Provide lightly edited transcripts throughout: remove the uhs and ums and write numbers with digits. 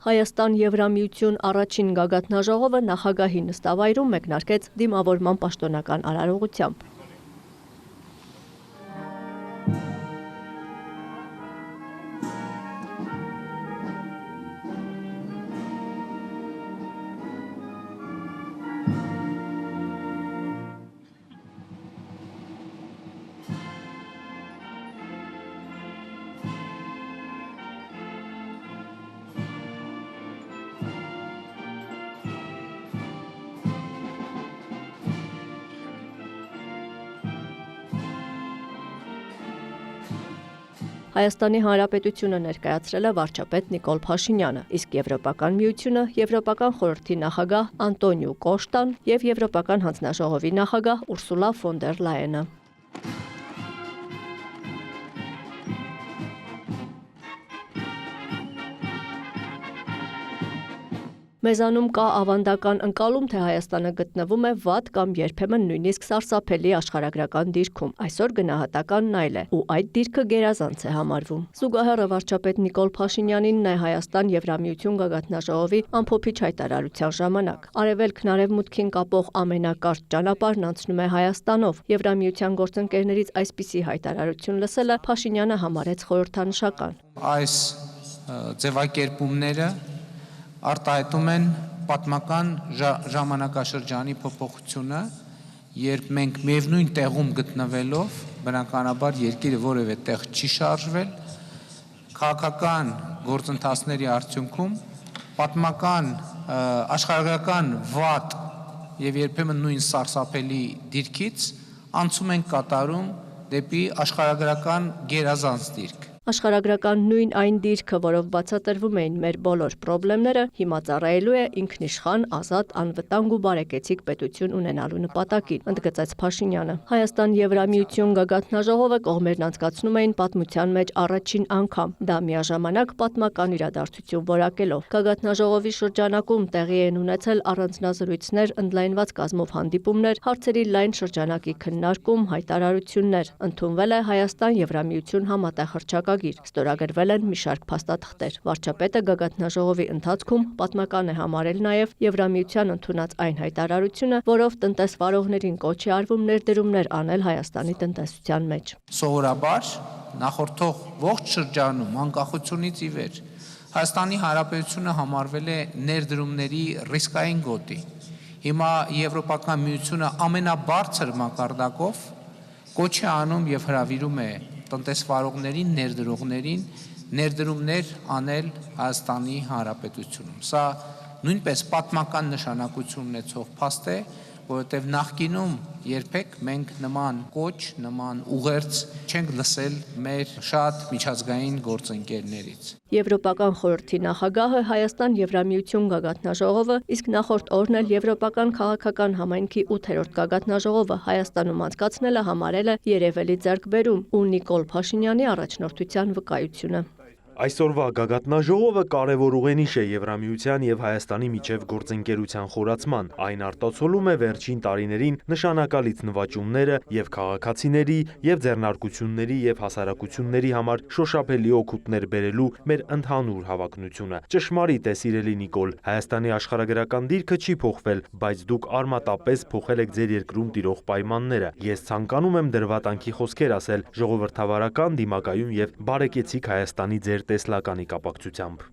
Հայաստան-Եվրամիություն առաջին գագաթնաժողովը նախագահի նստավայրում մեկնարկեց դիմավորման պաշտոնական արարողությամբ։ Հայաստանի Հանրապետությունը ներկայացրել է վարչապետ Նիկոլ Փաշինյանը, իսկ Եվրոպական միությունը Եվրոպական խորհրդի նախագահ Անտոնիո Կոշտան և Եվրոպական հանձնաժողովի նախագահ Ուրսուլա ֆոն դեր Լայենը։ Մեզանում կա ավանդական ընկալում, թե Հայաստանը գտնվում է վատ կամ երբեմն նույնիսկ սարսափելի աշխարհագրական դիրքում։ Այսօր գնահատականն այլ է, ու այդ դիրքը գերազանց է համարվում։ Զուգահեռը վարչապետ Նիկոլ Փաշինյանինն է Հայաստան-Եվրամիություն գագաթնաժողովի ամփոփիչ հայտարարության ժամանակ։ Արևելքն արևմուտքին կապող ամենակարճ ճանապարհն անցնում է Հայաստանով։ Եվրամիության գործընկերներից այսպիսի հայտարարություն լսելը Փաշինյանը համարեց խորհրդանշական։ Այս ձևակերպումները արտահայտում են պատմական ժամանակաշրջանի փոփոխությունը, երբ մենք միևնույն տեղում գտնվելով, բնականաբար երկիրը որևէ տեղ չի շարժվել, քաղաքական գործընթացների արդյունքում պատմական աշխարհագրական վատ եւ երբեմն նույն սարսափելի դիրքից անցում ենք կատարում դեպի աշխարհագրական գերազանց դիրք։ Աշխարհագրական նույն այն դիրքը, որով բացատրվում էին մեր բոլոր խնդիրները, հիմա ծառայելու է ինքնիշխան, ազատ, անվտանգ ու բարեկեցիկ պետություն ունենալու նպատակին, ընդգծեց Փաշինյանը։ Հայաստան-Եվրամիություն գագաթնաժողովը կողմերն անցկացնում էին պատմության մեջ առաջին անգամ, դա միաժամանակ պատմական իրադարձություն որակելով։ Գագաթնաժողովի շրջանակում տեղի են ունեցել առանձնազրույցներ, ընդլայնված կազմով հանդիպումներ, հարցերի լայն շրջանակի քննարկում, հայտարարություններ։ Ընդունվել է Հայաստան-Եվրամիություն համատեղ հռչակագիր, ստորագրվել են մի շարք փաստաթղթեր։ Վարչապետը գագաթնաժողովի ընթացքում պատմական է համարել նաև Եվրամիության ընդունած այն հայտարարությունը, որով տնտեսվարողներին կոչ է արվում ներդրումներ անել Հայաստանի տնտեսության մեջ։ Սովորաբար նախորդող ողջ շրջանում անկախությունից ի վեր Հայաստանի Հանրապետությունը համարվել է ներդրումների ռիսկային գոտի։ Հիմա Եվրոպական միությունը ամենաբարձր մակարդակով կոչ է անում եւ հրավիրում է տնտեսվարողներին, ներդրողներին ներդրումներ անել Հայաստանի Հանրապետությունում։ Սա նույնպես պատմական նշանակություն ունեցող փաստ է, որովհետև նախկինում երբեք մենք նման կոչ, նման ուղերձ չենք լսել մեր շատ միջազգային գործընկերներից։ Եվրոպական խորհրդի նախագահը Հայաստան-Եվրամիություն գագաթնաժողովը, իսկ նախորդ օրն էլ Եվրոպական քաղաքական համայնքի 8-րդ գագաթնաժողովը Հայաստանում անցկացնելը համարել է երևելի ձեռքբերում ու Նիկոլ Փաշինյանի առաջնորդության վկայությունը։ Այսօրվա գագաթնաժողովը կարևոր ուղենիշ է Եվրամիության եւ Հայաստանի միջև գործընկերության խորացման։ Այն արտացոլում է վերջին տարիներին նշանակալից նվաճումները եւ քաղաքացիների եւ ձեռնարկությունների եւ հասարակությունների համար շոշափելի օգուտներ բերելու մեր ընդհանուր հավակնությունը։ Ճշմարիտ է, սիրելի Նիկոլ, Հայաստանի աշխարհագրական դիրքը չի փոխվել, բայց դուք արմատապես փոխել եք ձեր երկրում տիրող պայմանները։ Ես ցանկանում եմ դրվատանքի խոսքեր ասել ժողովրդավարական դիմակայուն եւ բարեկեցիկ Հայաստանի ձեր տեսլականի կապակցությամբ։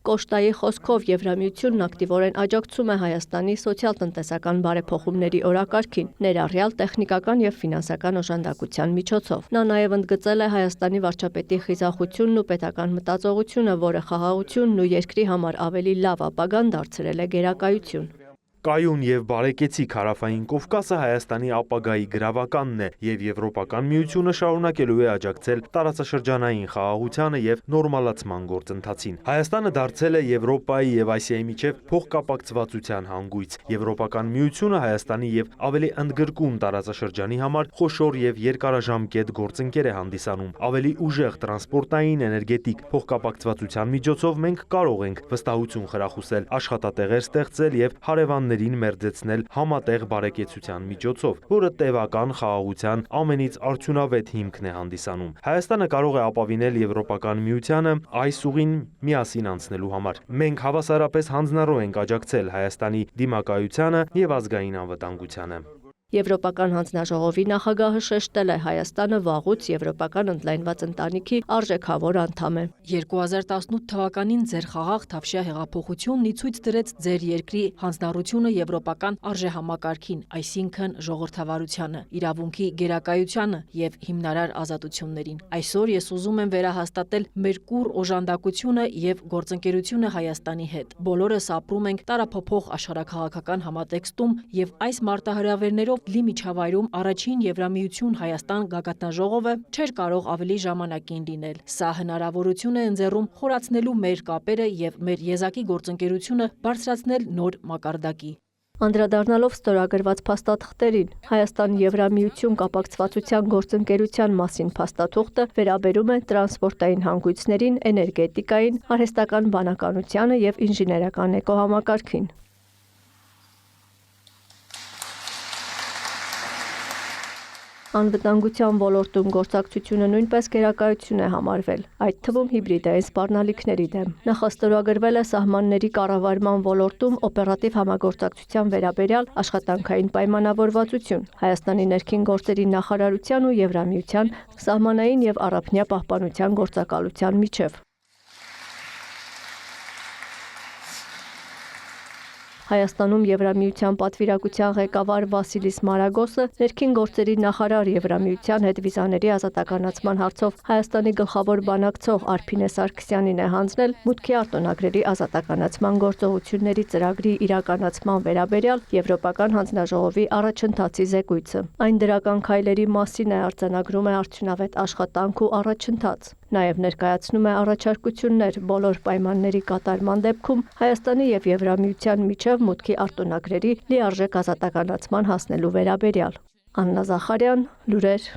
Կոշտայի խոսքով Եվրամիությունն ակտիվորեն աջակցում է Հայաստանի սոցիալ-տնտեսական բարեփոխումների օրակարգին, ներառյալ տեխնիկական եւ ֆինանսական օժանդակության միջոցով։ Նա նաև ընդգծել է Հայաստանի վարչապետի խիզախությունն ու պետական մտածողությունը, որը խաղաղությունն ու երկրի համար ավելի լավ ապագան դարձրել է գերակայություն։ Կայուն եւ բարեկեցիկ Հարավային Կովկասը Հայաստանի ապագայի գրավականն է եւ Եվրոպական միությունը շարունակելու է աջակցել տարածաշրջանային խաղաղությանը եւ նորմալացման գործընթացին։ Հայաստանը դարձել է Եվրոպայի եւ Ասիայի միջև փոխկապակցվածության հանգույց։ Եվրոպական միությունը Հայաստանի եւ ավելի ընդգրկուն տարածաշրջանի համար խոշոր եւ երկարաժամկետ գործընկեր է հանդիսանում։ Ավելի ուժեղ տրանսպորտային, էներգետիկ փոխկապակցվածության միջոցով մենք կարող ենք վստահություն խրախուսել, աշխատատեղեր ստեղծել եւ հարևան սահմաններին մերձեցնել համատեղ բարեկեցության միջոցով, որը տևական խաղաղության ամենից արդյունավետ հիմքն է հանդիսանում։ Հայաստանը կարող է ապավինել Եվրոպական միությանը այս ուղին միասին անցնելու համար։ Մենք հավասարապես հանձնառու ենք աջակցել Հայաստանի դիմակայությանը եւ ազգային անվտանգությանը։ Եվրոպական հանձնաժողովի նախագահը շեշտել է Հայաստանը վաղուց Եվրոպական ընդլայնված ընտանիքի արժեքավոր անդամ է։ 2018 թվականին ձեր խաղաղ Թավշյա հեղափոխությունն ի ցույց դրեց ձեր երկրի հանձնառությունը եվրոպական արժեհամակարգին, այսինքն ժողովրդավարությանը, իրավունքի գերակայությանը եւ հիմնարար ազատություններին։ Այսօր ես ուզում եմ վերահաստատել մեր կուռ օժանդակությունը եւ գործընկերությունը Հայաստանի հետ։ Բոլորս ապրում ենք տարափոխող աշխարհաքաղաքական համատեքստում եւ այս մարտահրավերներով լի միջավայրում առաջին Եվրամիություն Հայաստան գագաթնաժողովը չէր կարող ավելի ժամանակին լինել։ Սա հնարավորություն է ընձեռում խորացնելու մեր կապերը եւ մեր եզակի գործընկերությունը բարձրացնել նոր մակարդակի։ Անդրադառնալով ստորագրված փաստաթղթերին, Հայաստան-Եվրամիություն կապակցվածության գործընկերության մասին փաստաթուղթը վերաբերում է տրանսպորտային հանգույցներին, էներգետիկային, արհեստական բանականությանը եւ ինժեներական էկոհամակարգին։ Անվտանգության ոլորտում գործակցությունը նույնպես գերակայություն է համարվել, այդ թվում հիբրիդային սպառնալիքների դեմ։ Նախաստորագրվել է սահմանների կառավարման ոլորտում օպերատիվ համագործակցության վերաբերյալ աշխատանքային պայմանավորվածություն Հայաստանի ներքին գործերի նախարարության ու Եվրամիության սահմանային եւ առափնյա պահպանության գործակալության միջև։ Հայաստանում Եվրամիության պատվիրակության ղեկավար Վասիլիս Մարագոսը, ներքին գործերի նախարար Եվրամիության հետ վիզաների ազատականացման հարցով Հայաստանի գլխավոր բանակցող Արփինե Սարգսյանին է հանձնել մուտքի արտոնագրերի ազատականացման գործողությունների ծրագրի իրականացման վերաբերյալ Եվրոպական հանձնաժողովի առաջընթացի զեկույցը։ Այն դրական քայլերի մասին է արձանագրում է արդյունավետ աշխատանք ու առաջընթաց։ Նաև ներկայացնում է առաջարկություններ բոլոր պայմանների կատարման դեպքում Հայաստանի եւ Եվրամիության միջև մուտքի արտոնագրերի լիարժեք ազատականացման հասնելու վերաբերյալ։ Աննա Զախարյան, լուրեր։